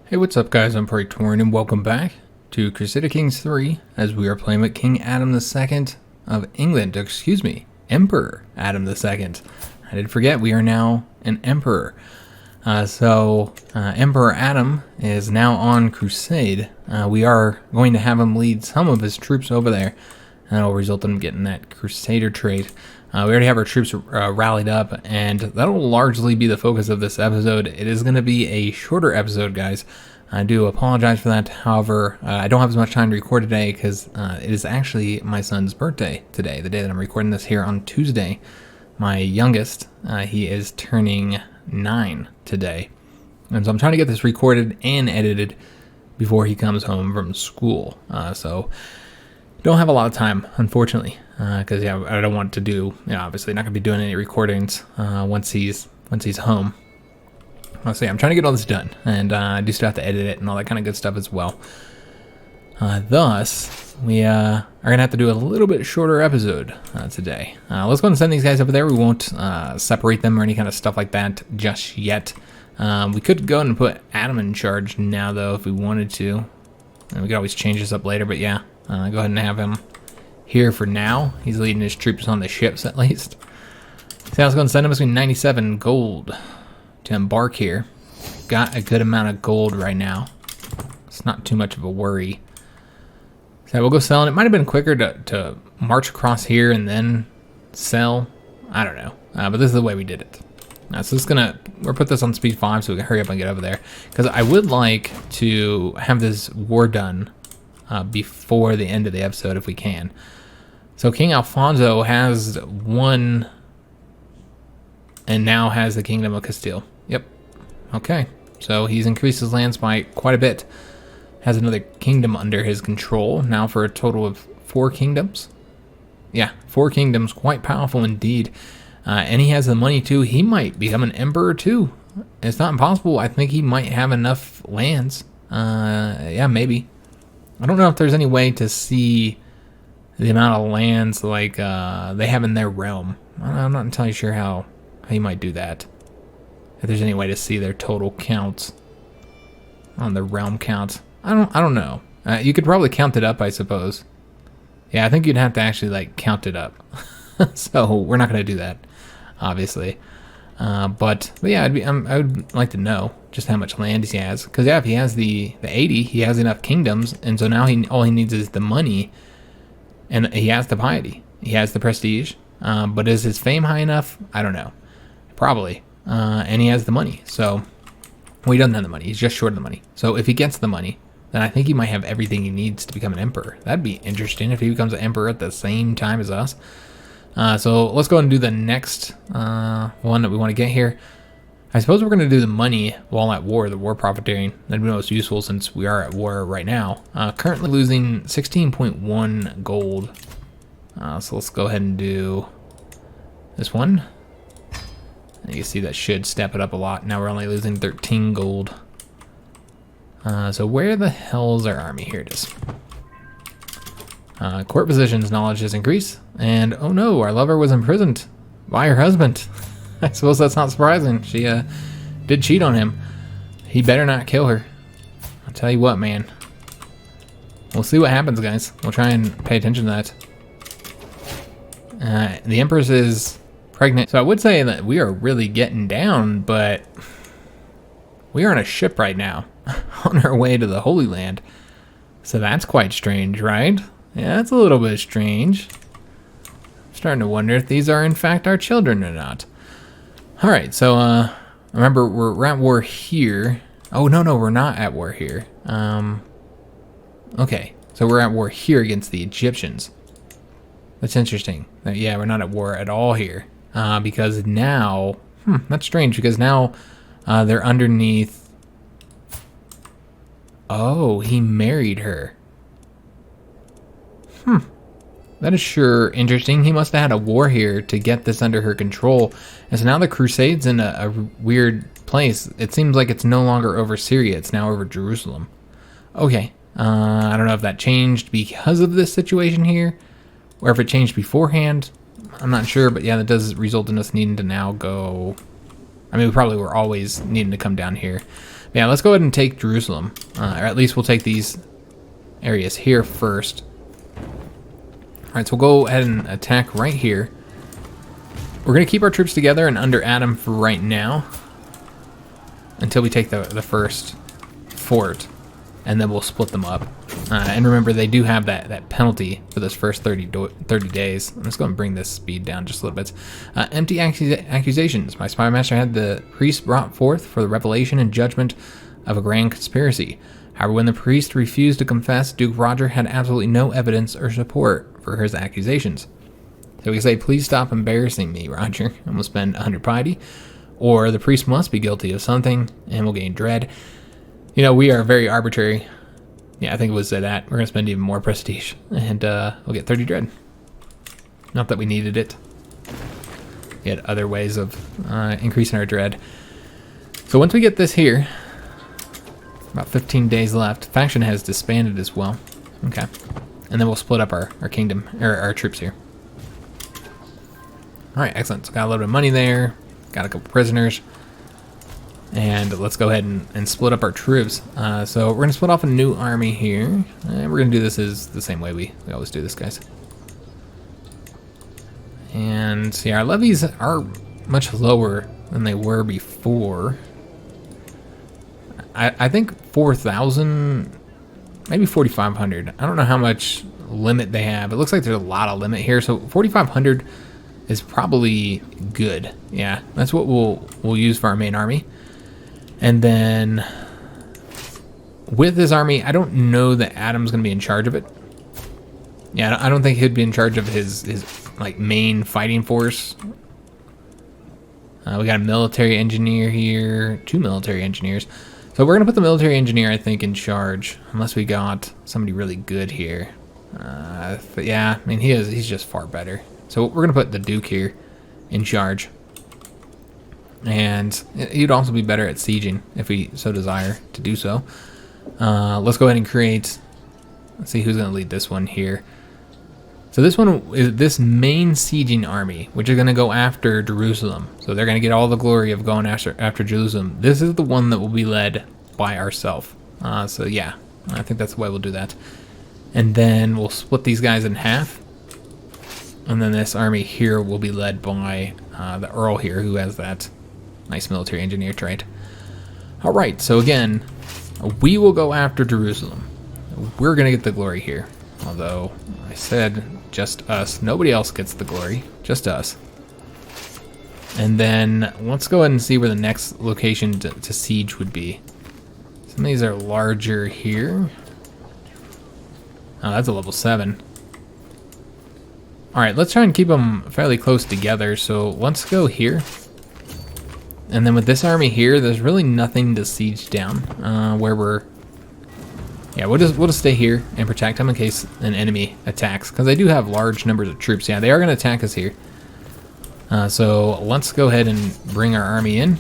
Hey, what's up guys, I'm Praetorian and welcome back to Crusader Kings III as we are playing with King Adam II of England, Emperor Adam II. I did forget, we are now an Emperor. Emperor Adam is now on crusade. We are going to have him lead some of his troops over there, and that'll result in him getting that Crusader trait. We already have our troops rallied up, and that'll largely be the focus of this episode. It is going to be a shorter episode, guys. I do apologize for that. However, I don't have as much time to record today because it is actually my son's birthday today, the day that I'm recording this here on Tuesday. My youngest, he is turning 9 today. And so I'm trying to get this recorded and edited before he comes home from school. So don't have a lot of time, unfortunately, because I don't want to do, obviously not going to be doing any recordings once he's home. So yeah, I'm trying to get all this done, and I do still have to edit it and all that kind of good stuff as well. Thus, we are going to have to do a little bit shorter episode today. Let's go and send these guys over there. We won't separate them or any kind of stuff like that just yet. We could go and put Adam in charge now, though, if we wanted to. And we could always change this up later, but yeah, go ahead and have him here for now. He's leading his troops on the ships, at least. So I was going to send him between 97 gold to embark here. Got a good amount of gold right now. It's not too much of a worry. So we'll go selling. It might have been quicker to march across here and then sell. I don't know. But this is the way we did it. So this is we'll put this on speed 5 so we can hurry up and get over there. Because I would like to have this war done before the end of the episode if we can. So King Alfonso has won and now has the Kingdom of Castile. Yep. Okay. So he's increased his lands by quite a bit. Has another kingdom under his control now for a total of 4 kingdoms. Yeah, 4 kingdoms. Quite powerful indeed. And he has the money too. He might become an emperor too. It's not impossible. I think he might have enough lands. Yeah, maybe. I don't know if there's any way to see the amount of lands like they have in their realm. I'm not entirely sure how you might do that. If there's any way to see their total counts on the realm count. I don't know. You could probably count it up, I suppose. Yeah, I think you'd have to actually count it up. So we're not going to do that, obviously. But yeah, I would like to know just how much land he has. Because yeah, if he has the 80, he has enough kingdoms, and so now all he needs is the money, and he has the piety, he has the prestige. But is his fame high enough? I don't know. Probably. And he has the money. So, well, he doesn't have the money. He's just short of the money. So if he gets the money, then I think he might have everything he needs to become an emperor. That'd be interesting if he becomes an emperor at the same time as us. So let's go ahead and do the next one that we want to get here. I suppose we're going to do the money while at war, the war profiteering. That'd be most useful since we are at war right now. Currently losing 16.1 gold. So let's go ahead and do this one. And you can see that should step it up a lot. Now we're only losing 13 gold. So where the hell's our army? Here it is. Court positions knowledge has increased. And oh no, our lover was imprisoned by her husband. I suppose that's not surprising. She did cheat on him. He better not kill her. I'll tell you what, man. We'll see what happens, guys. We'll try and pay attention to that. The Empress is pregnant. So I would say that we are really getting down, but we are on a ship right now on our way to the Holy Land. So that's quite strange, right? Yeah, it's a little bit strange. I'm starting to wonder if these are in fact our children or not. All right, so remember we're at war here. Oh, no, we're not at war here. Okay, so we're at war here against the Egyptians. That's interesting. Yeah, we're not at war at all here. Because now, that's strange, because now they're underneath. Oh, he married her. That is sure interesting. He must have had a war here to get this under her control. And so now the Crusade's in a weird place. It seems like it's no longer over Syria. It's now over Jerusalem. Okay. I don't know if that changed because of this situation here, or if it changed beforehand. I'm not sure, but yeah, that does result in us needing to now go. I mean, we probably were always needing to come down here. Yeah, let's go ahead and take Jerusalem. Or at least we'll take these areas here first. Alright, so we'll go ahead and attack right here. We're going to keep our troops together and under Adam for right now. Until we take the first fort. And then we'll split them up. And remember, they do have that penalty for those first 30 days. I'm just going to bring this speed down just a little bit. Empty accusations. My spy master had the priest brought forth for the revelation and judgment of a grand conspiracy. However, when the priest refused to confess, Duke Roger had absolutely no evidence or support for his accusations. So we say, please stop embarrassing me, Roger, and we'll spend 100 piety. Or the priest must be guilty of something, and we'll gain dread. You know, we are very arbitrary. Yeah, I think it was that. We're going to spend even more prestige. And we'll get 30 dread. Not that we needed it. We had other ways of increasing our dread. So once we get this here, about 15 days left. Faction has disbanded as well. Okay. And then we'll split up our kingdom, or our troops here. Alright, excellent. So got a little bit of money there. Got a couple prisoners. And let's go ahead and split up our troops. So we're going to split off a new army here. And we're going to do this as the same way we always do this, guys. And yeah, our levies are much lower than they were before. I think 4,000, maybe 4,500. I don't know how much limit they have. It looks like there's a lot of limit here. So 4,500 is probably good. Yeah, that's what we'll use for our main army. And then with this army, I don't know that Adam's going to be in charge of it. Yeah, I don't think he'd be in charge of his like main fighting force. We got a military engineer here, 2 military engineers. So we're going to put the military engineer, I think, in charge, unless we got somebody really good here. But yeah, I mean, he's just far better. So we're going to put the Duke here in charge. And he'd also be better at sieging if we so desire to do so. Let's go ahead and create, let's see who's going to lead this one here. So this one is this main sieging army, which is going to go after Jerusalem. So they're going to get all the glory of going after Jerusalem. This is the one that will be led by ourselves. So yeah, I think that's the way we'll do that. And then we'll split these guys in half. And then this army here will be led by the Earl here, who has that nice military engineer trait. All right, so again, we will go after Jerusalem. We're going to get the glory here. Although I said just us. Nobody else gets the glory. Just us. And then let's go ahead and see where the next location to siege would be. Some of these are larger here. Oh, that's a level 7. Alright, let's try and keep them fairly close together. So let's go here. And then with this army here, there's really nothing to siege down. Where we're... Yeah, we'll just stay here and protect them in case an enemy attacks. Because they do have large numbers of troops. Yeah, they are going to attack us here. So let's go ahead and bring our army in.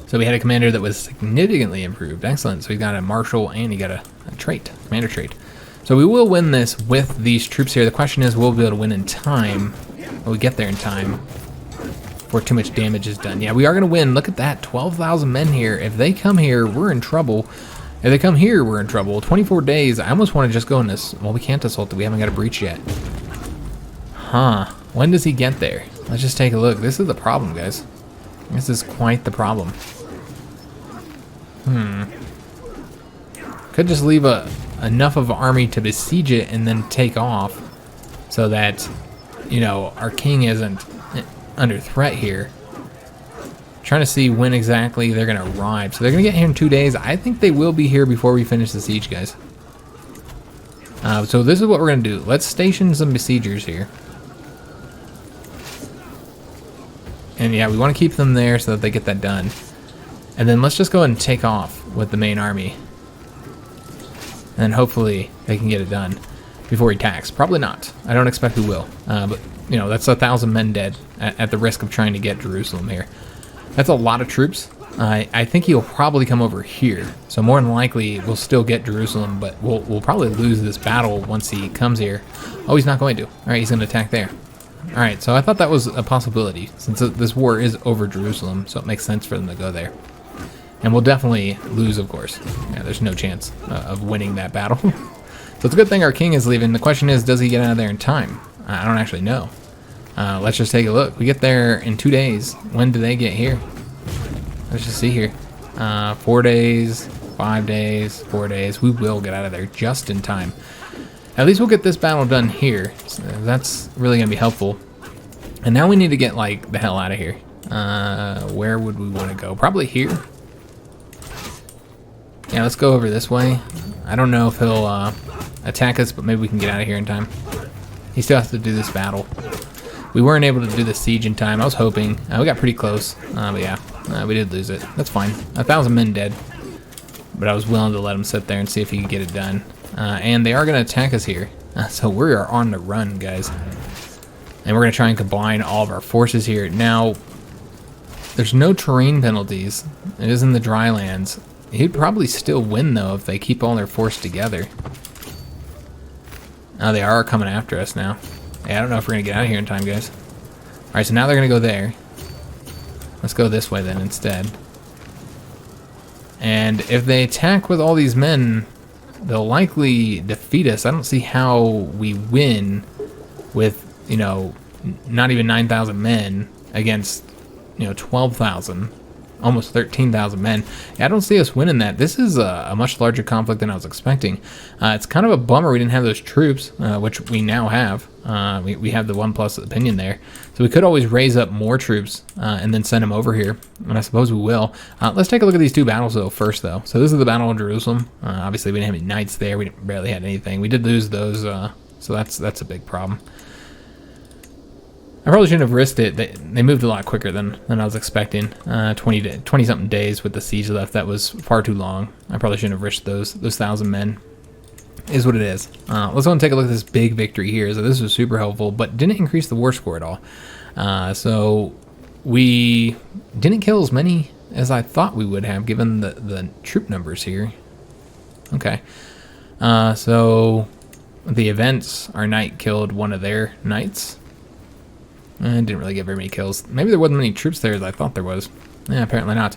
So we had a commander that was significantly improved. Excellent. So he got a marshal and he got a trait, commander trait. So we will win this with these troops here. The question is, will we be able to win in time? Will we get there in time before too much damage is done? Yeah, we are going to win. Look at that, 12,000 men here. If they come here, we're in trouble. If they come here, we're in trouble. 24 days. I almost want to just go in this. Well, we can't assault it. We haven't got a breach yet. Huh. When does he get there? Let's just take a look. This is the problem, guys. This is quite the problem. Could just leave enough of an army to besiege it and then take off so that, you know, our king isn't under threat here. Trying to see when exactly they're going to arrive. So they're going to get here in 2 days. I think they will be here before we finish the siege, guys. So this is what we're going to do. Let's station some besiegers here. And yeah, we want to keep them there so that they get that done. And then let's just go ahead and take off with the main army. And hopefully they can get it done before he attacks. Probably not. I don't expect who will. But, you know, that's 1,000 men dead at the risk of trying to get Jerusalem here. That's a lot of troops. I think he'll probably come over here. So more than likely, we'll still get Jerusalem, but we'll probably lose this battle once he comes here. Oh, he's not going to. All right, he's going to attack there. All right, so I thought that was a possibility, since this war is over Jerusalem, so it makes sense for them to go there. And we'll definitely lose, of course. Yeah, there's no chance of winning that battle. So it's a good thing our king is leaving. The question is, does he get out of there in time? I don't actually know. Let's just take a look. We get there in 2 days. When do they get here? Let's just see here. 4 days, 5 days, 4 days. We will get out of there just in time. At least we'll get this battle done here. So that's really going to be helpful. And now we need to get, like, the hell out of here. Where would we want to go? Probably here. Yeah, let's go over this way. I don't know if he'll attack us, but maybe we can get out of here in time. He still has to do this battle. We weren't able to do the siege in time. I was hoping. We got pretty close. But yeah, we did lose it. That's fine. 1,000 men dead. But I was willing to let him sit there and see if he could get it done. And they are going to attack us here. So we are on the run, guys. And we're going to try and combine all of our forces here. Now, there's no terrain penalties. It is in the dry lands. He'd probably still win, though, if they keep all their force together. Oh, they are coming after us now. Yeah, I don't know if we're going to get out of here in time, guys. Alright, so now they're going to go there. Let's go this way then instead. And if they attack with all these men, they'll likely defeat us. I don't see how we win with, you know, not even 9,000 men against, you know, 12,000. Almost 13,000 men. Yeah, I don't see us winning that. This is a much larger conflict than I was expecting. It's kind of a bummer we didn't have those troops, which we now have. We have the 1+ opinion there. So we could always raise up more troops and then send them over here. And I suppose we will. Let's take a look at these two battles, though, first, though. So this is the Battle of Jerusalem. Obviously, we didn't have any knights there. We barely had anything. We did lose those, so that's a big problem. I probably shouldn't have risked it. They moved a lot quicker than I was expecting. 20-something days with the siege left. That was far too long. I probably shouldn't have risked those 1,000 men. Is what it is. Let's go and take a look at this big victory here. So this was super helpful, but didn't increase the war score at all. So we didn't kill as many as I thought we would have, given the troop numbers here. Okay. So the events, our knight killed one of their knights. Didn't really get very many kills. Maybe there wasn't many troops there as I thought there was. Yeah, apparently not.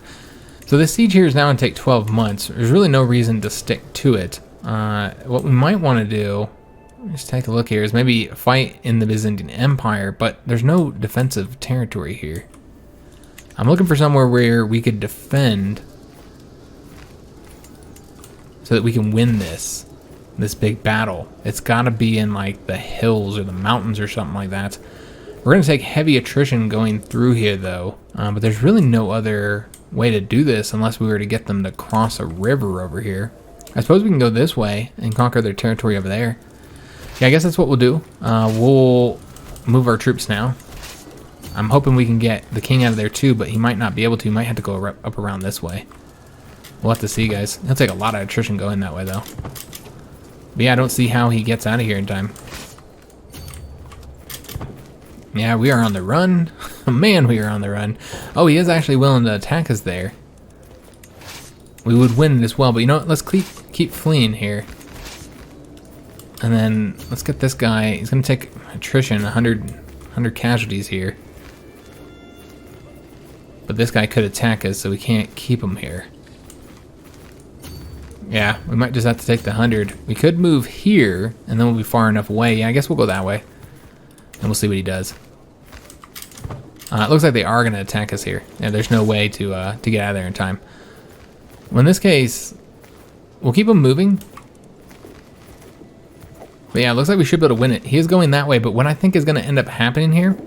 So this siege here is now going to take 12 months. There's really no reason to stick to it. What we might want to do, just take a look here, is maybe fight in the Byzantine Empire, but there's no defensive territory here. I'm looking for somewhere where we could defend so that we can win this big battle. It's got to be in like the hills or the mountains or something like that. We're going to take heavy attrition going through here, though, but there's really no other way to do this unless we were to get them to cross a river over here. I suppose we can go this way and conquer their territory over there. Yeah, I guess that's what we'll do. We'll move our troops now. I'm hoping we can get the king out of there too, but he might not be able to. He might have to go up around this way. We'll have to see, guys. It'll take a lot of attrition going that way, though. But yeah, I don't see how he gets out of here in time. Yeah, we are on the run. Man, we are on the run. Oh, he is actually willing to attack us there. We would win it as well, but you know what? Let's keep fleeing here. And then let's get this guy. He's going to take attrition, 100 casualties here. But this guy could attack us, so we can't keep him here. Yeah, we might just have to take the 100. We could move here, and then we'll be far enough away. Yeah, I guess we'll go that way. And we'll see what he does. It looks like they are going to attack us here. Yeah, there's no way to get out of there in time. Well, in this case, we'll keep him moving. But yeah, it looks like we should be able to win it. He is going that way, but what I think is going to end up happening here...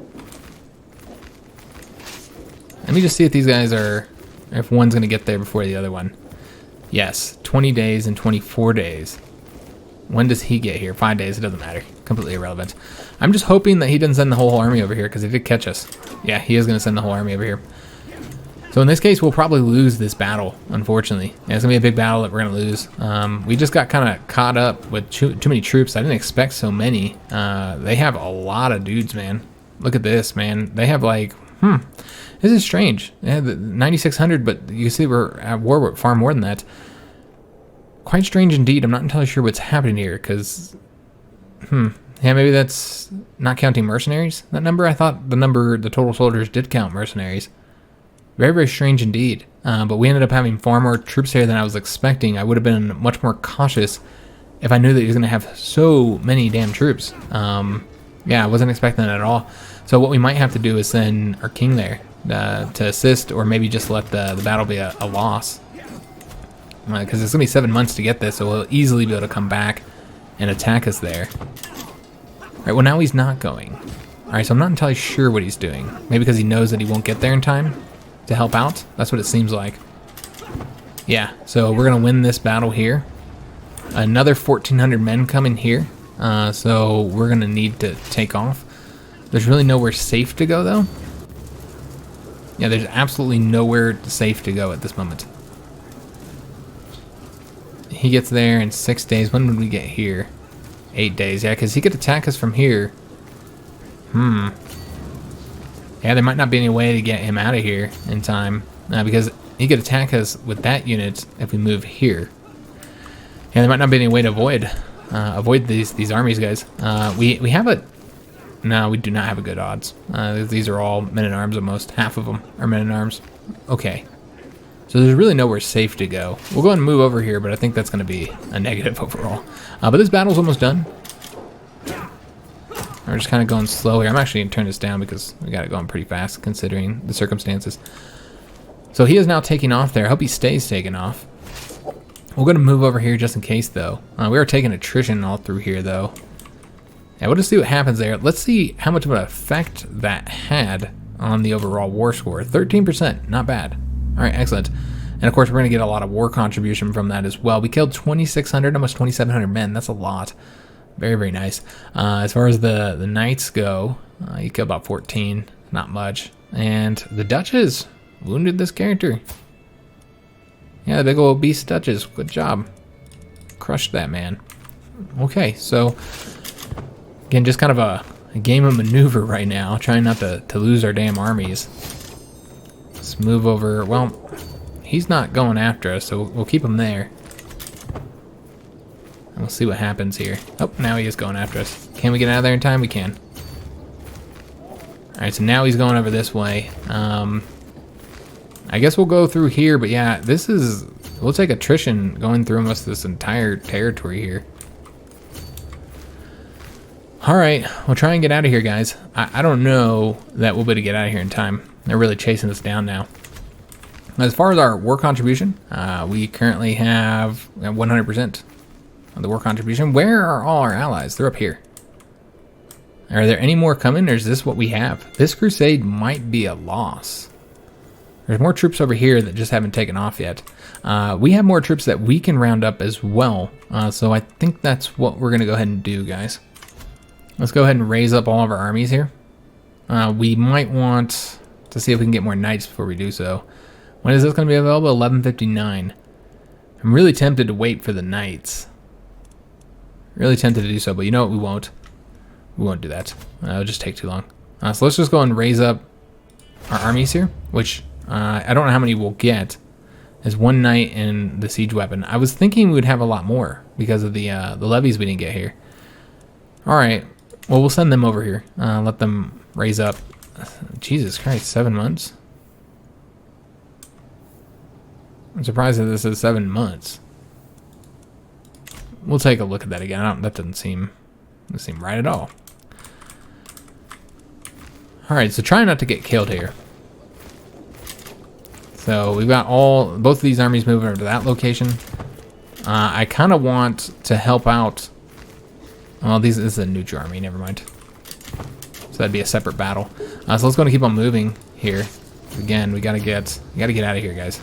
Let me just see if these guys are... If one's going to get there before the other one. Yes, 20 days and 24 days. When does he get here? 5 days, it doesn't matter. Completely irrelevant. I'm just hoping that he doesn't send the whole army over here, because he did catch us. Yeah, he is going to send the whole army over here. So in this case, we'll probably lose this battle, unfortunately. Yeah, it's going to be a big battle that we're going to lose. We just got kind of caught up with too many troops. I didn't expect so many. They have a lot of dudes, man. Look at this, man. They have like, this is strange. Yeah, 9,600, but you see we're at war with far more than that. Quite strange indeed. I'm not entirely sure what's happening here, because, yeah, maybe that's not counting mercenaries, that number? I thought the total soldiers did count mercenaries. Very, very strange indeed. But we ended up having far more troops here than I was expecting. I would have been much more cautious if I knew that he was going to have so many damn troops. Yeah, I wasn't expecting that at all. So what we might have to do is send our king there to assist, or maybe just let the battle be a loss. Because it's going to be 7 months to get this, so we'll easily be able to come back and attack us there. All right, well, now he's not going. All right, so I'm not entirely sure what he's doing. Maybe because he knows that he won't get there in time to help out. That's what it seems like. Yeah, so we're going to win this battle here. Another 1,400 men coming here. So we're going to need to take off. There's really nowhere safe to go, though. Yeah, there's absolutely nowhere safe to go at this moment. He gets there in 6 days. When would we get here? 8 days. Yeah, because he could attack us from here. Yeah, there might not be any way to get him out of here in time. Because he could attack us with that unit if we move here. Yeah, there might not be any way to avoid these armies, guys. We have a... No, we do not have a good odds. These are all men-at-arms almost. Half of them are men-at-arms. Okay. So there's really nowhere safe to go. We'll go ahead and move over here, but I think that's going to be a negative overall. But this battle's almost done. We're just kind of going slow here. I'm actually going to turn this down because we got it going pretty fast considering the circumstances. So he is now taking off there. I hope he stays taking off. We're going to move over here just in case, though. We are taking attrition all through here, though. Yeah, we'll just see what happens there. Let's see how much of an effect that had on the overall war score. 13%, not bad. All right, excellent. And of course, we're going to get a lot of war contribution from that as well. We killed 2,600, almost 2,700 men. That's a lot. Very, very nice. As far as the knights go, you killed about 14. Not much. And the Duchess wounded this character. Yeah, the big old beast Duchess. Good job. Crushed that man. Okay, so again, just kind of a game of maneuver right now. Trying not to lose our damn armies. Let's move over. Well, he's not going after us, so we'll keep him there. And we'll see what happens here. Oh, now he is going after us. Can we get out of there in time? We can. Alright, so now he's going over this way. I guess we'll go through here, but yeah, this is... We'll take attrition going through almost this entire territory here. Alright, we'll try and get out of here, guys. I don't know that we'll be able to get out of here in time. They're really chasing us down now. As far as our war contribution, we currently have 100% of the war contribution. Where are all our allies? They're up here. Are there any more coming, or is this what we have? This crusade might be a loss. There's more troops over here that just haven't taken off yet. We have more troops that we can round up as well. So I think that's what we're going to go ahead and do, guys. Let's go ahead and raise up all of our armies here. We might want to see if we can get more knights before we do so. When is this going to be available? 11:59. I'm really tempted to wait for the knights. Really tempted to do so, but you know what? We won't. We won't do that. It'll just take too long. So let's just go and raise up our armies here, which I don't know how many we'll get. There's one knight and the siege weapon. I was thinking we would have a lot more because of the levies we didn't get here. All right. Well, we'll send them over here. Let them raise up. Jesus Christ, 7 months? I'm surprised that this is 7 months. We'll take a look at that again. That doesn't seem right at all. All right, so try not to get killed here. So we've got both of these armies moving over to that location. I kind of want to help out. Well, this is a neutral army. Never mind. So that'd be a separate battle. So let's go and keep on moving here. Again, we gotta get out of here, guys.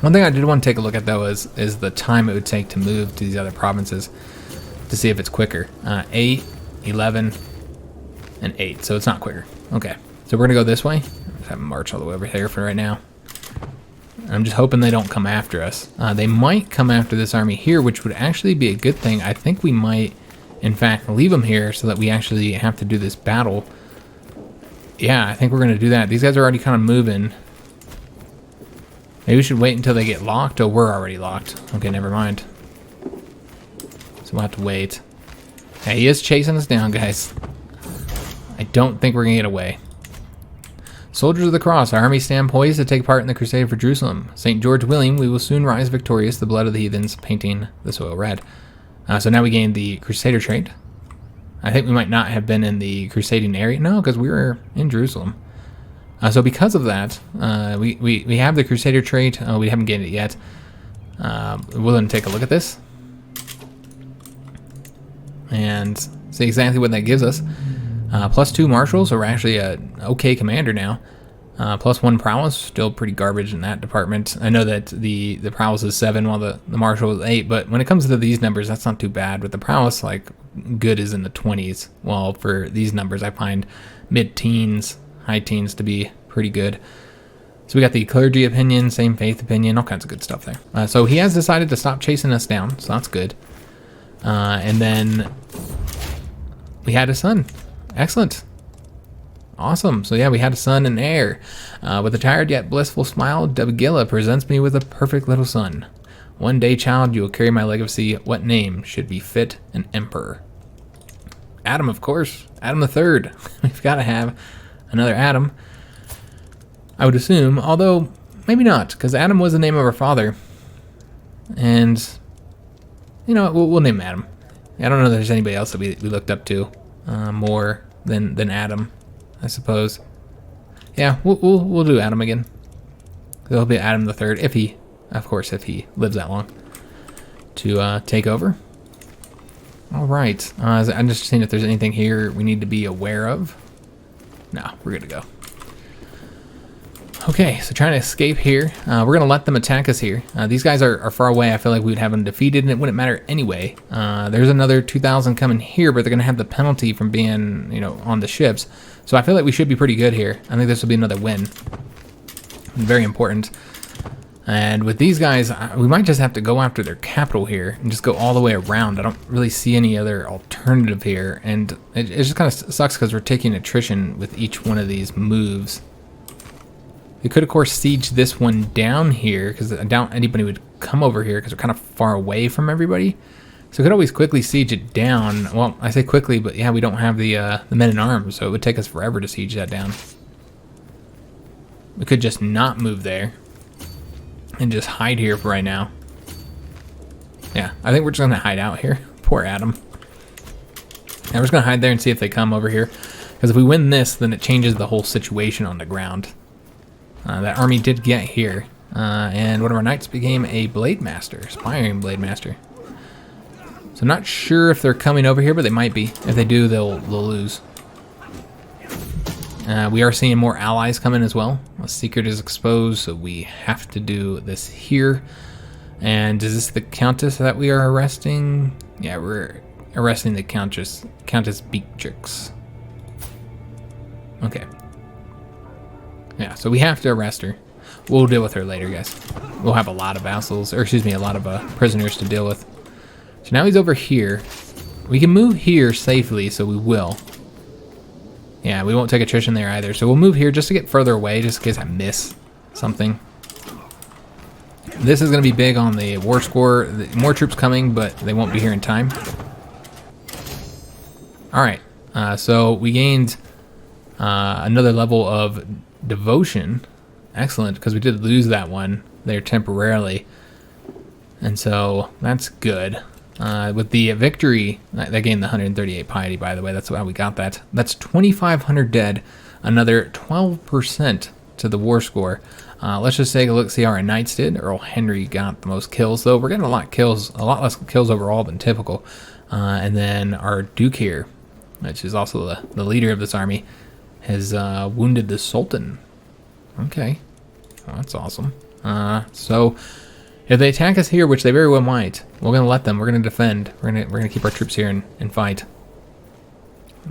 One thing I did want to take a look at though is the time it would take to move to these other provinces to see if it's quicker. 8, 11, and 8. So it's not quicker. Okay. So we're gonna go this way. Let's have them march all the way over here for right now. I'm just hoping they don't come after us. They might come after this army here, which would actually be a good thing. I think we might, in fact, leave them here so that we actually have to do this battle. Yeah, I think we're going to do that. These guys are already kind of moving. Maybe we should wait until they get locked. Oh, we're already locked. Okay, never mind. So we'll have to wait. Yeah, he is chasing us down, guys. I don't think we're going to get away. Soldiers of the Cross, our army stand poised to take part in the crusade for Jerusalem. St. George William, we will soon rise victorious, the blood of the heathens painting the soil red. So now we gained the Crusader trait. I think we might not have been in the crusading area. No, because we were in Jerusalem. So because of that, we have the Crusader trait. We haven't gained it yet. We'll then take a look at this and see exactly what that gives us. +2 marshals, so we're actually an okay commander now. +1 prowess, still pretty garbage in that department. I know that the prowess is 7 while the marshal is 8, but when it comes to these numbers, that's not too bad. With the prowess, like, good is in the 20s. Well, for these numbers, I find mid-teens, high teens to be pretty good. So we got the clergy opinion, same faith opinion, all kinds of good stuff there. So he has decided to stop chasing us down, so that's good. And then we had a son. Excellent. Awesome. So yeah, we had a son and heir. With a tired yet blissful smile, Debgilla presents me with a perfect little son. One day, child, you will carry my legacy. What name should befit an emperor? Adam, of course. Adam III. We've got to have another Adam, I would assume, although maybe not, because Adam was the name of our father. And, you know, we'll name him Adam. I don't know if there's anybody else that we looked up to more than Adam, I suppose. Yeah, we'll do Adam again. It'll be Adam III, if he lives that long to take over. All right, I'm just seeing if there's anything here we need to be aware of. No, we're good to go. Okay, so trying to escape here. We're going to let them attack us here. These guys are far away. I feel like we'd have them defeated, and it wouldn't matter anyway. There's another 2,000 coming here, but they're going to have the penalty from being, on the ships. So I feel like we should be pretty good here. I think this will be another win. Very important. And with these guys, we might just have to go after their capital here and just go all the way around. I don't really see any other alternative here. And it just kind of sucks because we're taking attrition with each one of these moves. We could, of course, siege this one down here, because I doubt anybody would come over here because we're kind of far away from everybody. So we could always quickly siege it down. Well, I say quickly, but yeah, we don't have the men-in-arms, so it would take us forever to siege that down. We could just not move there and just hide here for right now. Yeah, I think we're just going to hide out here. Poor Adam. And we're just going to hide there and see if they come over here. Because if we win this, then it changes the whole situation on the ground. That army did get here, and one of our knights became a blade master, aspiring blade master. So I'm not sure if they're coming over here, but they might be. If they do, they'll lose. We are seeing more allies coming as well. A secret is exposed, so we have to do this here. And is this the Countess that we are arresting? Yeah, we're arresting the Countess Beatrix. Okay. Yeah, so we have to arrest her. We'll deal with her later, guys. We'll have a lot of vassals, or excuse me, a lot of prisoners to deal with. So now he's over here. We can move here safely, so we will. Yeah, we won't take attrition there either. So we'll move here just to get further away, just in case I miss something. This is going to be big on the war score. More troops coming, but they won't be here in time. All right, so we gained another level of devotion. Excellent, because we did lose that one there temporarily, and so that's good. With the victory, that gained the 138 piety, by the way. That's how we got that. That's 2,500 dead, another 12% to the war score. Let's just take a look, see how our knights did. Earl Henry got the most kills, though. We're getting a lot less kills overall than typical. And then our duke here, which is also the leader of this army, has wounded the Sultan. Okay, well, that's awesome. So if they attack us here, which they very well might, we're gonna let them. We're gonna defend. We're gonna keep our troops here and fight,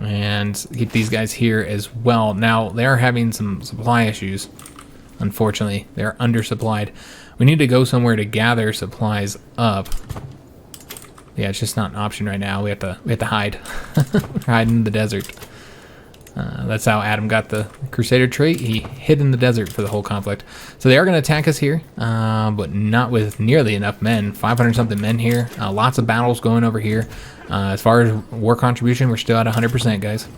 and keep these guys here as well. Now they are having some supply issues. Unfortunately, they are undersupplied. We need to go somewhere to gather supplies up. Yeah, it's just not an option right now. We have to hide. We're hiding in the desert. That's how Adam got the Crusader trait. He hid in the desert for the whole conflict. So they are going to attack us here, but not with nearly enough men. 500 something men here. Lots of battles going over here. As far as war contribution, we're still at 100%, guys.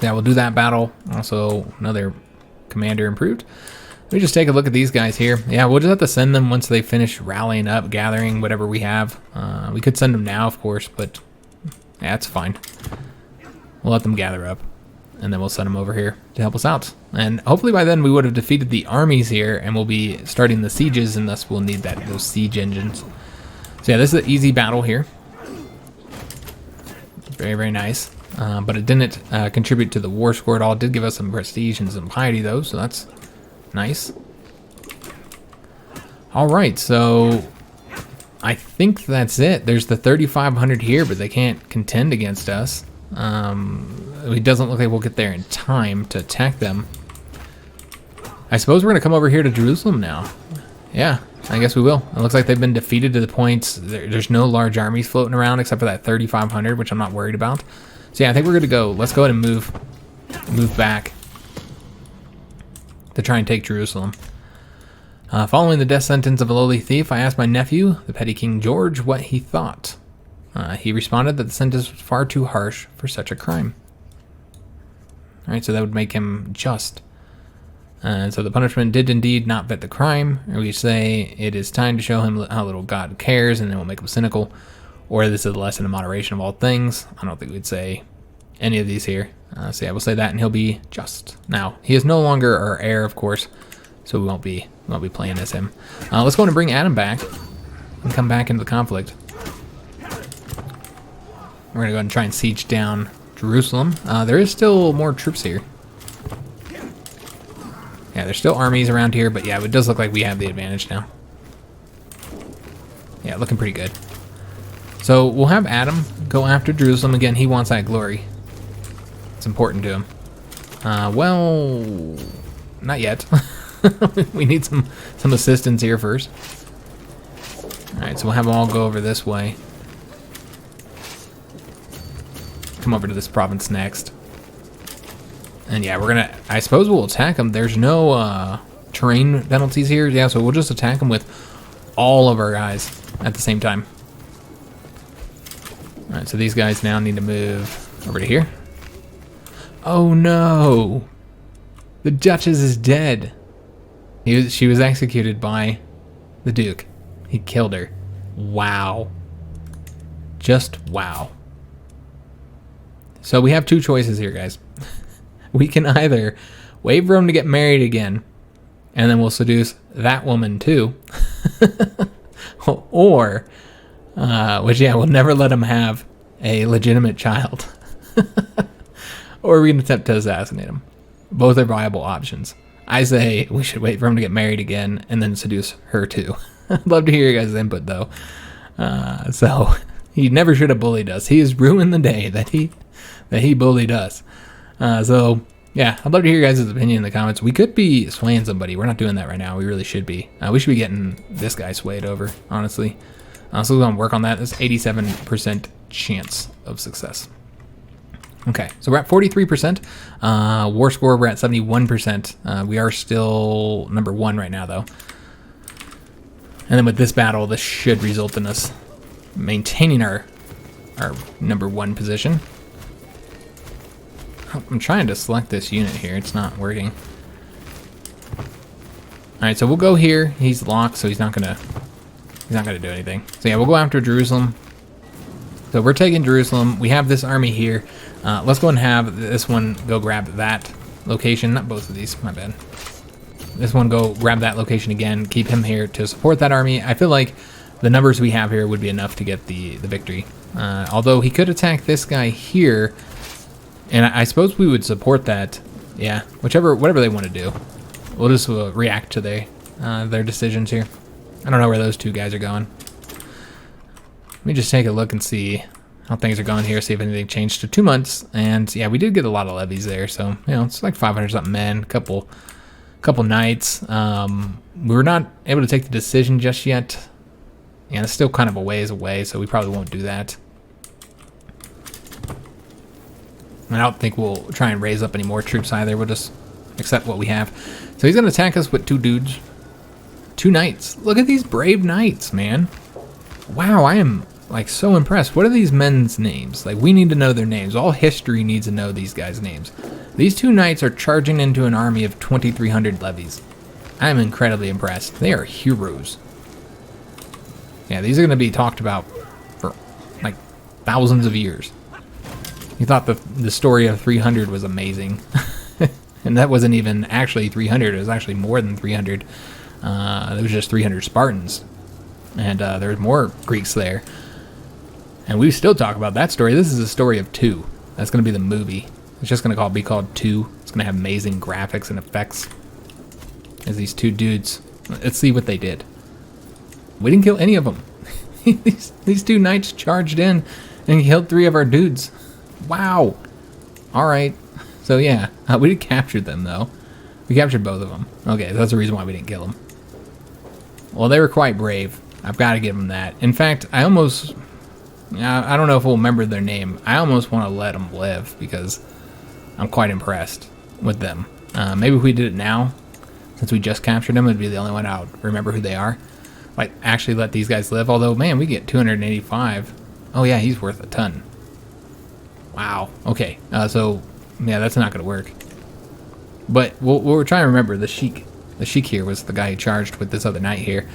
Yeah, we'll do that battle. Also, another commander improved. Let me just take a look at these guys here. Yeah, we'll just have to send them once they finish rallying up, gathering whatever we have. We could send them now, of course, but yeah, it's fine. We'll let them gather up, and then we'll send them over here to help us out. And hopefully by then we would have defeated the armies here, and we'll be starting the sieges, and thus we'll need those siege engines. So yeah, this is an easy battle here. Very, very nice. But it didn't contribute to the war score at all. It did give us some prestige and some piety, though, so that's nice. All right, so I think that's it. There's the 3,500 here, but they can't contend against us. It doesn't look like we'll get there in time to attack them. I suppose we're going to come over here to Jerusalem now. Yeah, I guess we will. It looks like they've been defeated to the points. There's no large armies floating around except for that 3,500, which I'm not worried about. So yeah, I think we're good to go. Let's go ahead and move back to try and take Jerusalem. Following the death sentence of a lowly thief, I asked my nephew, the petty King George, what he thought. He responded that the sentence was far too harsh for such a crime. Alright, so that would make him just. And so the punishment did indeed not fit the crime. Or we say it is time to show him how little God cares, and then we'll make him cynical. Or this is a lesson of moderation of all things. I don't think we'd say any of these here. So yeah, we'll say that, and he'll be just. Now, he is no longer our heir, of course, so we won't be playing as him. Let's go on and bring Adam back and come back into the conflict. We're gonna go ahead and try and siege down Jerusalem. There is still more troops here. Yeah, there's still armies around here, but yeah, it does look like we have the advantage now. Yeah, looking pretty good. So we'll have Adam go after Jerusalem again. He wants that glory. It's important to him. Well, not yet. We need some assistance here first. All right, so we'll have them all go over this way. Come over to this province next. And yeah, we're gonna, I suppose we'll attack them. There's no terrain penalties here. Yeah, so we'll just attack them with all of our guys at the same time. All right, so these guys now need to move over to here. Oh no! The Duchess is dead. She was executed by the Duke. He killed her. Wow. Just wow. So we have two choices here, guys. We can either wait for him to get married again, and then we'll seduce that woman too. Or, which yeah, we'll never let him have a legitimate child. Or we can attempt to assassinate him. Both are viable options. I say we should wait for him to get married again and then seduce her too. I'd love to hear your guys' input though. So he never should have bullied us. He has ruined the day that he bullied us. So yeah, I'd love to hear your guys' opinion in the comments. We could be swaying somebody. We're not doing that right now. We really should be. We should be getting this guy swayed over, honestly. So we're going to work on that. There's 87% chance of success. Okay, so we're at 43%. War score, we're at 71%. We are still number 1 right now, though. And then with this battle, this should result in us maintaining our number 1 position. I'm trying to select this unit here. It's not working. All right, so we'll go here. He's locked, so he's not gonna do anything. So yeah, we'll go after Jerusalem. So we're taking Jerusalem. We have this army here. Let's go and have this one go grab that location. Not both of these, my bad. This one go grab that location again. Keep him here to support that army. I feel like the numbers we have here would be enough to get the victory. Although he could attack this guy here. And I suppose we would support that. Yeah, whatever they want to do. We'll just react to their decisions here. I don't know where those two guys are going. Let me just take a look and see how things are going here, see if anything changed to 2 months. And yeah, we did get a lot of levies there, so you know, it's like 500 something men, couple knights. We were not able to take the decision just yet. Yeah, it's still kind of a ways away, so we probably won't do that. I don't think we'll try and raise up any more troops either. We'll just accept what we have. So he's going to attack us with 2 dudes. 2 knights. Look at these brave knights, man. Wow, I am like so impressed. What are these men's names? Like, we need to know their names. All history needs to know these guys' names. These two knights are charging into an army of 2,300 levies. I'm incredibly impressed. They are heroes. Yeah, these are going to be talked about for like thousands of years. You thought the story of 300 was amazing. And that wasn't even actually 300. It was actually more than 300. There was just 300 Spartans. And there was more Greeks there. And we still talk about that story. This is a story of 2. That's going to be the movie. It's just going to be called 2. It's going to have amazing graphics and effects. As these 2 dudes. Let's see what they did. We didn't kill any of them. these 2 knights charged in and killed 3 of our dudes. Wow. Alright. So yeah, we did capture them though. We captured both of them. Okay, that's the reason why we didn't kill them. Well, they were quite brave. I've got to give them that. In fact, I don't know if we'll remember their name. I almost want to let them live because I'm quite impressed with them. Maybe if we did it now, since we just captured them, it'd be the only one I would remember who they are. Like, actually let these guys live. Although, man, we get 285. Oh yeah, he's worth a ton. Wow. Okay. So, yeah, that's not going to work. But what we're trying to remember, the Sheik here was the guy who charged with this other knight here.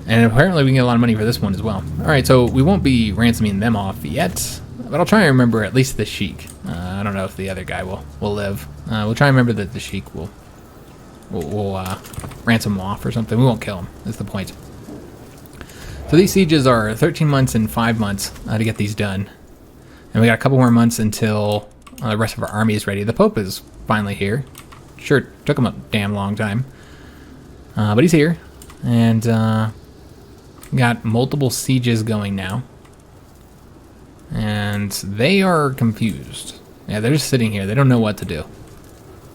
And apparently we can get a lot of money for this one as well. Alright, so we won't be ransoming them off yet. But I'll try and remember at least the Sheik. I don't know if the other guy will live. We'll try and remember that the Sheik will ransom him off or something. We won't kill him, is the point. So these sieges are 13 months and 5 months to get these done. And we got a couple more months until the rest of our army is ready. The Pope is finally here. Sure, took him a damn long time. But he's here. And got multiple sieges going now. And they are confused. Yeah, they're just sitting here. They don't know what to do.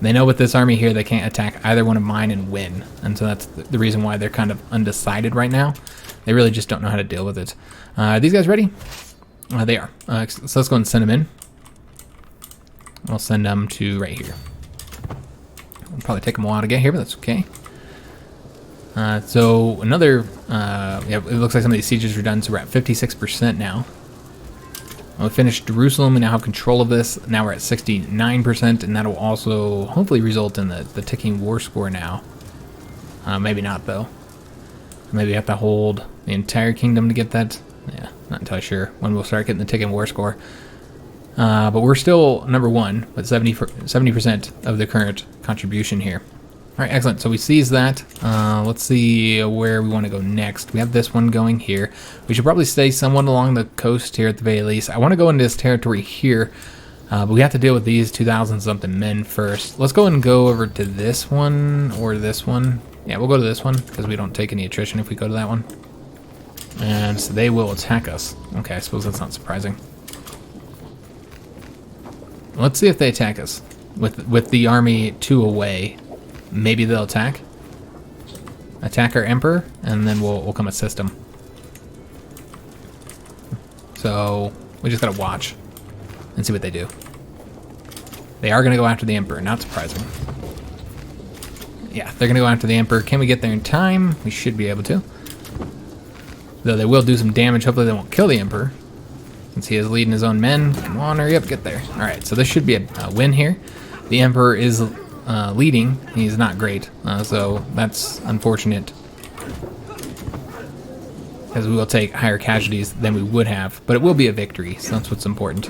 They know with this army here they can't attack either one of mine and win. And so that's the reason why they're kind of undecided right now. They really just don't know how to deal with it. Are these guys ready? They are. So let's go and send them in. I'll send them to right here. It'll probably take them a while to get here, but that's okay. So another, yeah, it looks like some of these sieges are done, so we're at 56% now. We finished Jerusalem and now have control of this. Now we're at 69%, and that'll also hopefully result in the ticking war score now. Maybe not, though. Maybe we have to hold the entire kingdom to get that. Yeah, not entirely sure when we'll start getting the ticking war score. But we're still number 1, but 70% of the current contribution here. All right, excellent. So we seized that. Let's see where we want to go next. We have this one going here. We should probably stay somewhat along the coast here at the very least. I want to go into this territory here, but we have to deal with these 2,000-something men first. Let's go and go over to this one or this one. Yeah, we'll go to this one because we don't take any attrition if we go to that one. And so they will attack us. Okay, I suppose that's not surprising. Let's see if they attack us. With the army 2 away, maybe they'll attack. Attack our emperor, and then we'll come assist them. So we just gotta watch and see what they do. They are gonna go after the emperor, not surprising. Yeah, they're gonna go after the emperor. Can we get there in time? We should be able to. Though they will do some damage. Hopefully they won't kill the emperor, since he is leading his own men. Come on, hurry up, get there. Alright, so this should be a win here. The emperor is leading. He's not great, so that's unfortunate. Because we will take higher casualties than we would have, but it will be a victory, so that's what's important.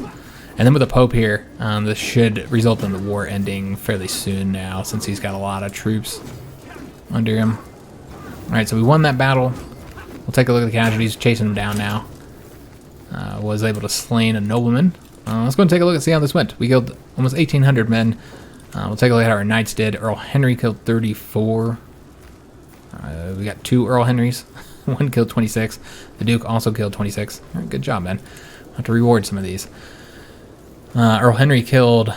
And then with the Pope here, this should result in the war ending fairly soon now, since he's got a lot of troops under him. Alright, so we won that battle. We'll take a look at the casualties, chasing them down now. Was able to slain a nobleman. Let's go and take a look and see how this went. We killed almost 1,800 men. We'll take a look at how our knights did. Earl Henry killed 34. We got 2 Earl Henrys. One killed 26. The Duke also killed 26. All right, good job, man. I'll have to reward some of these. Earl Henry killed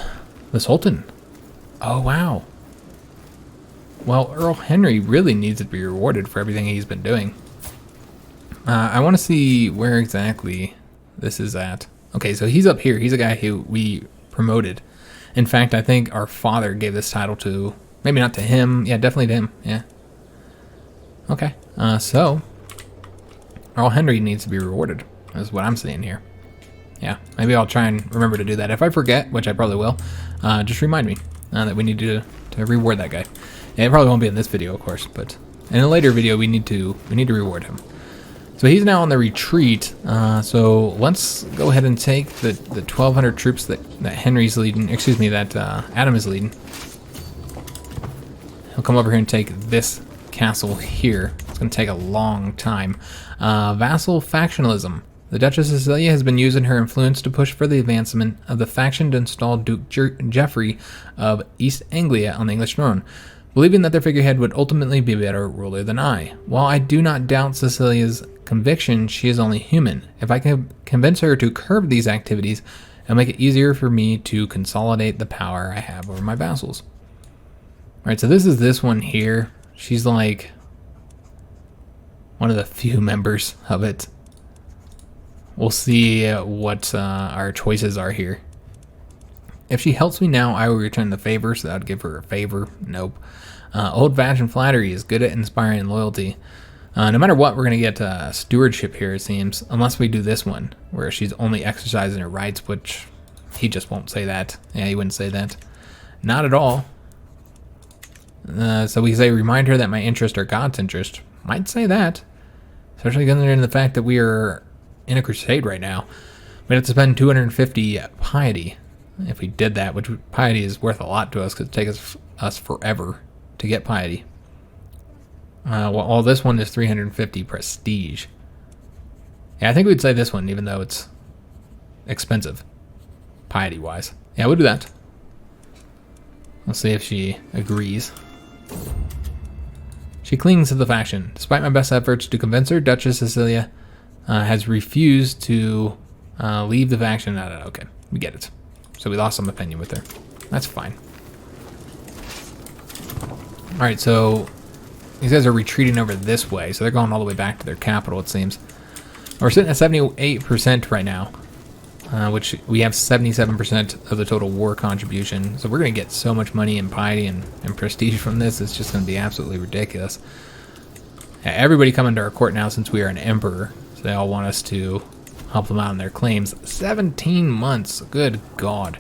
the Sultan. Oh, wow. Well, Earl Henry really needs to be rewarded for everything he's been doing. I want to see where exactly this is at. Okay, so he's up here. He's a guy who we promoted. In fact, I think our father gave this title to, maybe not to him. Yeah, definitely to him. Yeah. Okay. So Earl Henry needs to be rewarded. That's what I'm seeing here. Yeah, maybe I'll try and remember to do that. If I forget, which I probably will, just remind me that we need to reward that guy. And it probably won't be in this video, of course, but in a later video we need to reward him. So he's now on the retreat. So let's go ahead and take the 1,200 troops that Henry's leading. Excuse me, that Adam is leading. He'll come over here and take this castle here. It's going to take a long time. Vassal factionalism. The Duchess of Sicilia has been using her influence to push for the advancement of the faction to install Duke Geoffrey of East Anglia on the English throne, believing that their figurehead would ultimately be a better ruler than I. While I do not doubt Cecilia's conviction, she is only human. If I can convince her to curb these activities, it'll make it easier for me to consolidate the power I have over my vassals. Alright, so this is this one here. She's like one of the few members of it. We'll see what our choices are here. If she helps me now, I will return the favor, so that would give her a favor. Nope. Old-fashioned flattery is good at inspiring loyalty. No matter what, we're going to get stewardship here, it seems, unless we do this one, where she's only exercising her rights, which he just won't say that. Yeah, he wouldn't say that. Not at all. So we say, remind her that my interests are God's interest. Might say that, especially considering the fact that we are in a crusade right now. We'd have to spend 250 piety if we did that, which piety is worth a lot to us because it takes us forever to get piety. Well, this one is 350 prestige. Yeah, I think we'd say this one, even though it's expensive, piety-wise. Yeah, we'll do that. Let's see if she agrees. She clings to the faction. Despite my best efforts to convince her, Duchess Cecilia has refused to leave the faction. Okay, we get it. So we lost some opinion with her. That's fine. Alright, so these guys are retreating over this way, so they're going all the way back to their capital, it seems. We're sitting at 78% right now, which we have 77% of the total war contribution. So we're going to get so much money in piety and prestige from this, it's just going to be absolutely ridiculous. Yeah, everybody coming to our court now since we are an emperor. They all want us to help them out on their claims. 17 months. Good God.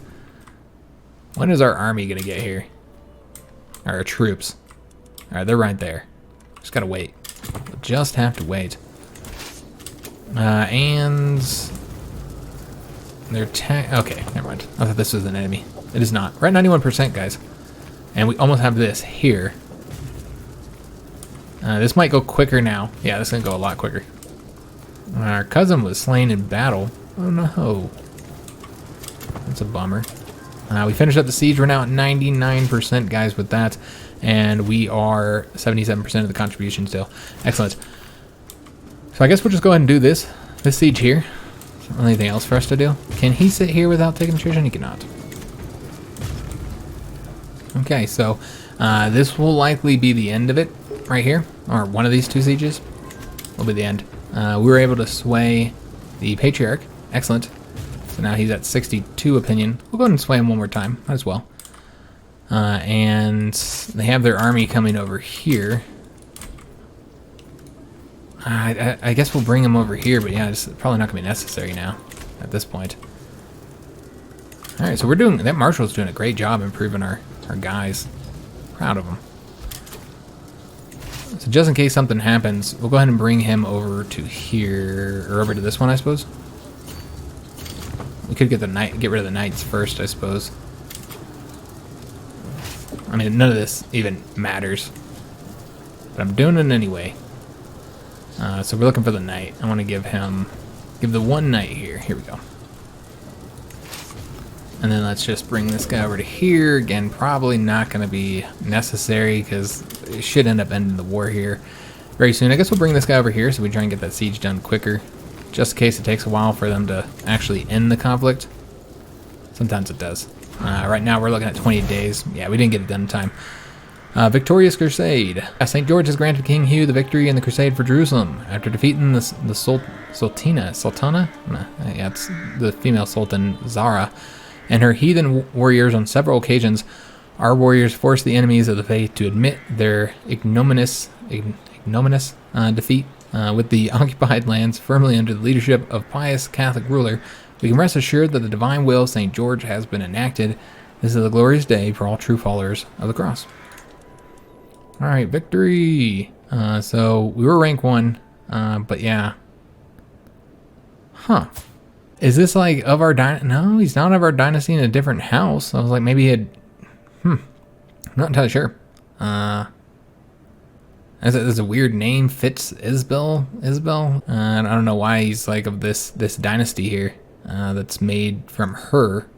When is our army going to get here? Our troops. Alright, they're right there. Just got to wait. We'll just have to wait. And they're okay, never mind. I thought this was an enemy. It is not. We're at 91%, guys. And we almost have this here. This might go quicker now. Yeah, this is going to go a lot quicker. Our cousin was slain in battle. Oh no. That's a bummer. We finished up the siege. We're now at 99%, guys, with that. And we are 77% of the contribution still. Excellent. So I guess we'll just go ahead and do this siege here. Anything else for us to do? Can he sit here without taking attrition? He cannot. Okay, so this will likely be the end of it right here. Or one of these two sieges will be the end. We were able to sway the Patriarch. Excellent. So now he's at 62 opinion. We'll go ahead and sway him one more time. Might as well. And they have their army coming over here. I guess we'll bring them over here, but yeah, it's probably not going to be necessary now at this point. Alright, so we're doing... That Marshal's doing a great job improving our guys. Proud of him. So just in case something happens, we'll go ahead and bring him over to here, or over to this one, I suppose. We could get rid of the knights first, I suppose. I mean, none of this even matters, but I'm doing it anyway. So we're looking for the knight. I want to give the one knight here. Here we go. And then let's just bring this guy over to here. Again, probably not going to be necessary because it should end up ending the war here very soon. I guess we'll bring this guy over here so we try and get that siege done quicker. Just in case it takes a while for them to actually end the conflict. Sometimes it does. Right now we're looking at 20 days. Yeah, we didn't get it done in time. Victorious Crusade. St. George has granted King Hugh the victory in the Crusade for Jerusalem. After defeating the Sultana? Yeah, it's the female Sultan Zara and her heathen warriors on several occasions, our warriors forced the enemies of the faith to admit their ignominious defeat With the occupied lands firmly under the leadership of pious Catholic ruler, we can rest assured that the divine will of St. George has been enacted. This is a glorious day for all true followers of the cross. All right, victory. So we were rank 1, but yeah. Huh. Is this like of our dynasty? No, he's not of our dynasty in a different house. I was like, maybe he had... I'm not entirely sure. There's a weird name, Isabel. I don't know why he's like of this dynasty here. That's made from her,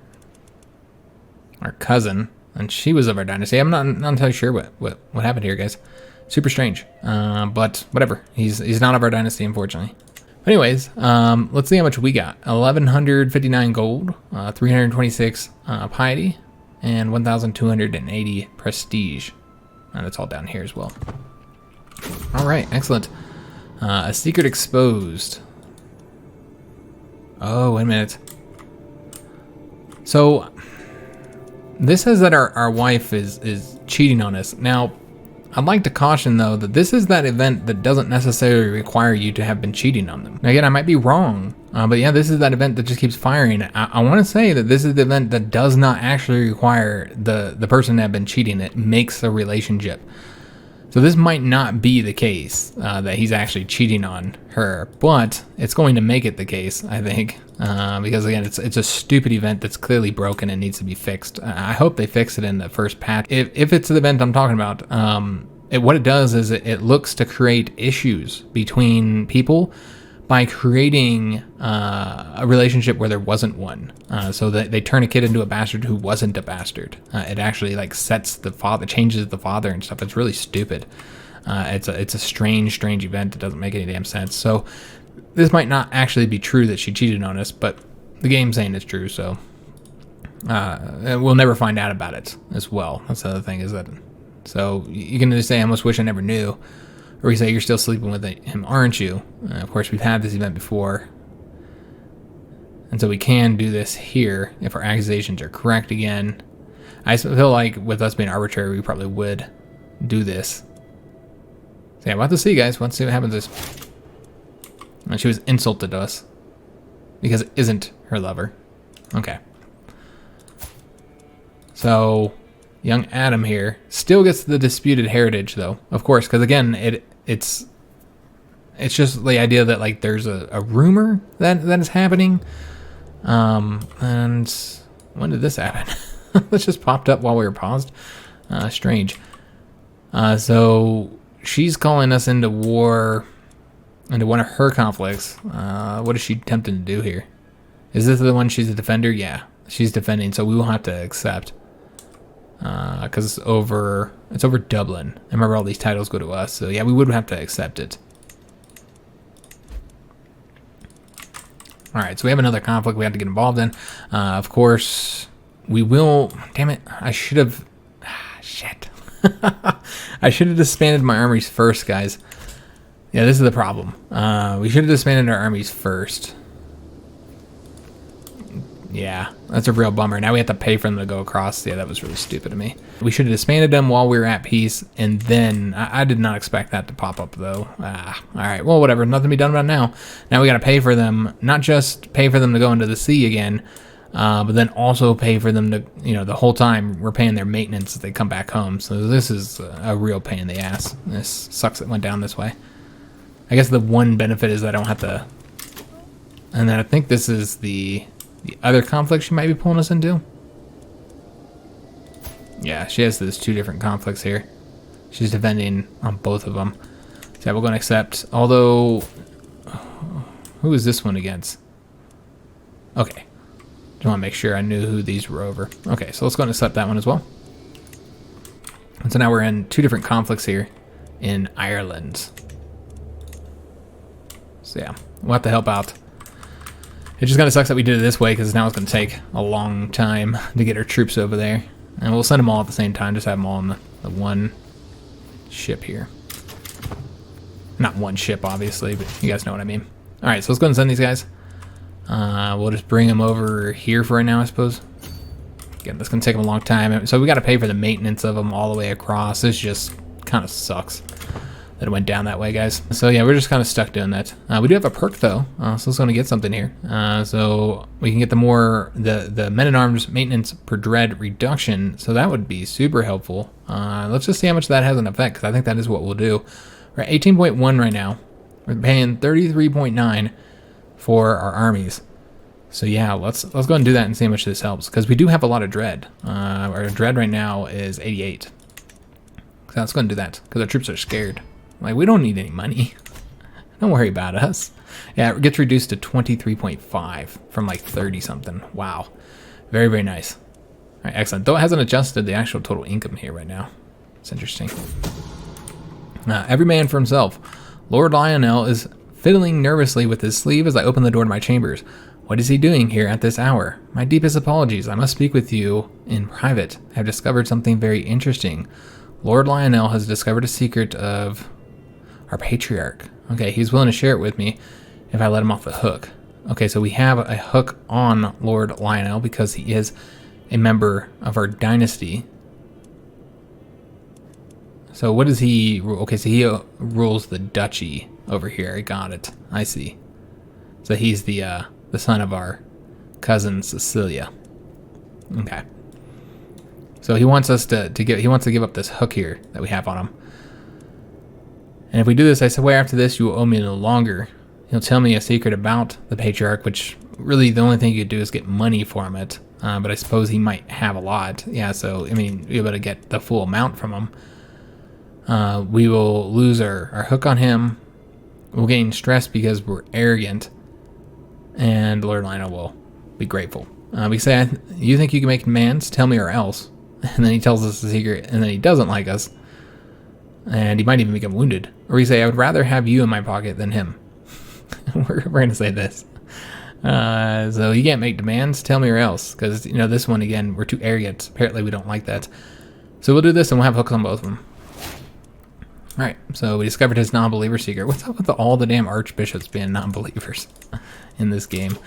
our cousin, and she was of our dynasty. I'm not entirely sure what happened here, guys. Super strange. But whatever. He's not of our dynasty, unfortunately. But anyways, let's see how much we got. 1,159 gold, 326 piety, and 1,280 prestige. And it's all down here as well. All right, excellent. A secret exposed. Oh, wait a minute. So this says that our wife is cheating on us. Now, I'd like to caution, though, that this is that event that doesn't necessarily require you to have been cheating on them. Now, again, I might be wrong, but yeah, this is that event that just keeps firing. I want to say that this is the event that does not actually require the person to have been cheating. It makes a relationship. So this might not be the case, that he's actually cheating on her, but it's going to make it the case, I think, because again, it's a stupid event that's clearly broken and needs to be fixed. I hope they fix it in the first patch. If it's the event I'm talking about, what it does is it looks to create issues between people by creating a relationship where there wasn't one. So that they turn a kid into a bastard who wasn't a bastard. It actually like sets the father, changes the father and stuff. It's really stupid. It's a strange event that doesn't make any damn sense. So this might not actually be true that she cheated on us, but the game's saying it's true. So we'll never find out about it as well. That's the other thing is that. So you can just say, I almost wish I never knew. Or you say, you're still sleeping with him, aren't you? Of course, we've had this event before. And so we can do this here if our accusations are correct again. I feel like with us being arbitrary, we probably would do this. So yeah, we'll have to see, guys. Let's see what happens. And she was insulted to us because it isn't her lover. Okay. So young Adam here still gets the disputed heritage, though, of course, because again, it's just the idea that like there's a rumor that is happening. And when did this happen? This just popped up while we were paused. Strange. So she's calling us into war, into one of her conflicts. What is she attempting to do here? Is this the one she's a defender? Yeah, she's defending, so we will have to accept. Because it's over Dublin. I remember all these titles go to us, so yeah, we would have to accept it. All right, so we have another conflict we have to get involved in. Of course, we will. Damn it! I should have. Shit. I should have disbanded my armies first, guys. Yeah, this is the problem. We should have disbanded our armies first. Yeah, that's a real bummer. Now we have to pay for them to go across. Yeah, that was really stupid of me. We should have disbanded them while we were at peace, and then I did not expect that to pop up, though. All right, well, whatever. Nothing to be done about it now. Now we got to pay for them, not just pay for them to go into the sea again, but then also pay for them to, the whole time we're paying their maintenance as they come back home. So this is a real pain in the ass. This sucks it went down this way. I guess the one benefit is I don't have to, and then I think this is the other conflict she might be pulling us into. Yeah, she has those two different conflicts here. She's defending on both of them. So we're going to accept. Although, who is this one against? Okay. Just want to make sure I knew who these were over. Okay, so let's go and accept that one as well. And so now we're in two different conflicts here in Ireland. So yeah, we'll have to help out. It just kind of sucks that we did it this way because now it's going to take a long time to get our troops over there. And we'll send them all at the same time, just have them all on the one ship here. Not one ship, obviously, but you guys know what I mean. All right, so let's go and send these guys. We'll just bring them over here for right now, I suppose. Again, that's going to take them a long time. So we got to pay for the maintenance of them all the way across. This just kind of sucks. that it went down that way, guys. So yeah, we're just kind of stuck doing that. We do have a perk though, so let's going to get something here. So we can get the men-at-arms maintenance per dread reduction. So that would be super helpful. Let's just see how much that has an effect, because I think that is what we'll do. We're at 18.1 right now. We're paying 33.9 for our armies. So yeah, let's go ahead and do that and see how much this helps, because we do have a lot of dread. Our dread right now is 88. So let's go ahead and do that, because our troops are scared. Like, we don't need any money. Don't worry about us. Yeah, it gets reduced to 23.5 from like 30 something. Wow. Very, very nice. All right, excellent. Though it hasn't adjusted the actual total income here right now. It's interesting. Every man for himself. Lord Lionel is fiddling nervously with his sleeve as I open the door to my chambers. What is he doing here at this hour? My deepest apologies. I must speak with you in private. I have discovered something very interesting. Lord Lionel has discovered a secret of our patriarch. Okay, he's willing to share it with me if I let him off the hook. Okay, so we have a hook on Lord Lionel because he is a member of our dynasty. So what does he rule? Okay, so he rules the duchy over here. I got it. I see. So he's the son of our cousin Cecilia. Okay. So he wants us to give up this hook here that we have on him. And if we do this, I swear after this you will owe me no longer. He'll tell me a secret about the patriarch, which really the only thing you could do is get money from it. But I suppose he might have a lot. Yeah, so I mean, you're able to get the full amount from him. We will lose our hook on him. We'll gain stress because we're arrogant. And Lord Lionel will be grateful. We say, you think you can make demands? Tell me or else. And then he tells us the secret, and then he doesn't like us. And he might even become wounded. Or we say, I would rather have you in my pocket than him. we're going to say this. So you can't make demands? Tell me or else. Because, you know, this one, again, we're too arrogant. Apparently we don't like that. So we'll do this, and we'll have hooks on both of them. Alright, so we discovered his non-believer secret. What's up with all the damn archbishops being non-believers in this game?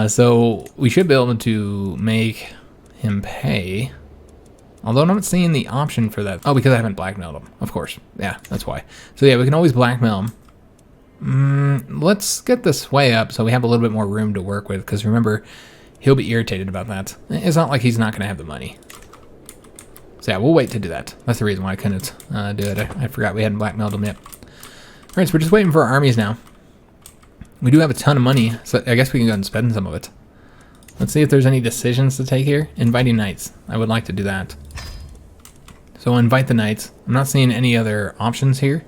So we should be able to make him pay. Although I'm not seeing the option for that. Oh, because I haven't blackmailed him. Of course. Yeah, that's why. So yeah, we can always blackmail him. Let's get the sway up so we have a little bit more room to work with. Because remember, he'll be irritated about that. It's not like he's not going to have the money. So yeah, we'll wait to do that. That's the reason why I couldn't do it. I forgot we hadn't blackmailed him yet. Alright, so we're just waiting for our armies now. We do have a ton of money, so I guess we can go and spend some of it. Let's see if there's any decisions to take here. Inviting knights. I would like to do that. So we'll invite the knights. I'm not seeing any other options here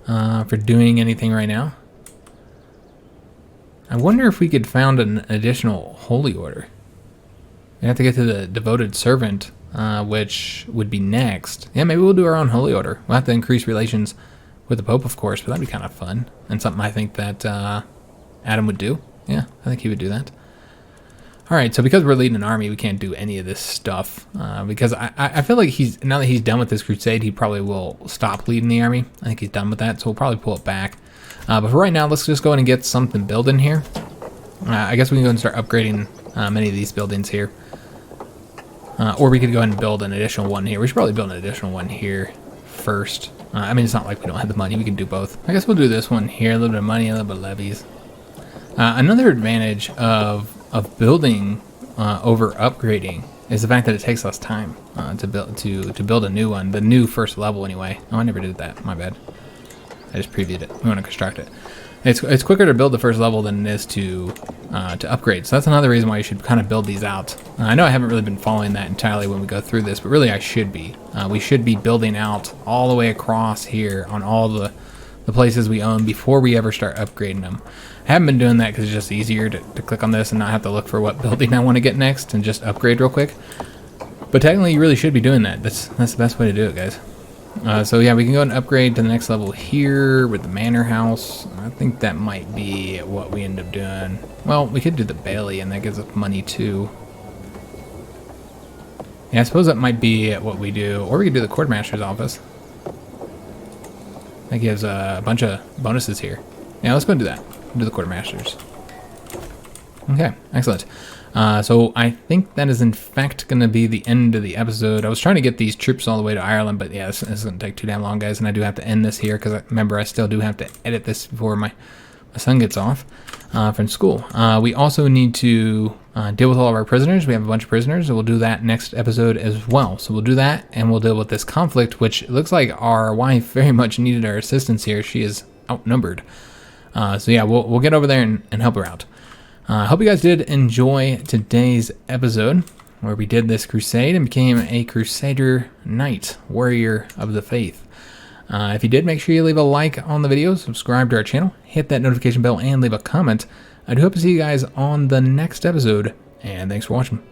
for doing anything right now. I wonder if we could found an additional holy order. We have to get to the devoted servant, which would be next. Yeah, maybe we'll do our own holy order. We'll have to increase relations with the Pope, of course, but that'd be kind of fun. And something I think that Adam would do. Yeah, I think he would do that. Alright, so because we're leading an army, we can't do any of this stuff. Because I feel like now that he's done with this crusade, he probably will stop leading the army. I think he's done with that, so we'll probably pull it back. But for right now, let's just go ahead and get something built in here. I guess we can go and start upgrading many of these buildings here. Or we could go ahead and build an additional one here. We should probably build an additional one here first. I mean, it's not like we don't have the money. We can do both. I guess we'll do this one here. A little bit of money, a little bit of levies. Another advantage of building over upgrading is the fact that it takes less time to build a new one. The new first level, anyway. Oh, I never did that. My bad. I just previewed it. We want to construct it. It's quicker to build the first level than it is to upgrade. So that's another reason why you should kind of build these out. I know I haven't really been following that entirely when we go through this, but really I should be. We should be building out all the way across here on all the places we own before we ever start upgrading them. I haven't been doing that because it's just easier to click on this and not have to look for what building I want to get next and just upgrade real quick. But technically you really should be doing that. That's the best way to do it, guys. So yeah, we can go and upgrade to the next level here with the manor house. I think that might be what we end up doing. Well, we could do the bailey and that gives us money too. Yeah, I suppose that might be what we do. Or we could do the quartermaster's office. That gives a bunch of bonuses here. Yeah, let's go and do that. Do the quartermasters. Okay, excellent. So I think that is in fact going to be the end of the episode. I was trying to get these troops all the way to Ireland, but yeah, this is going to take too damn long, guys, and I do have to end this here because remember, I still do have to edit this before my son gets off from school. We also need to deal with all of our prisoners. We have a bunch of prisoners, so we'll do that next episode as well. So we'll do that, and we'll deal with this conflict, which looks like our wife very much needed our assistance here. She is outnumbered. So yeah, we'll get over there and help her out. I hope you guys did enjoy today's episode where we did this crusade and became a Crusader Knight, warrior of the faith. If you did, make sure you leave a like on the video, subscribe to our channel, hit that notification bell, and leave a comment. I do hope to see you guys on the next episode, and thanks for watching.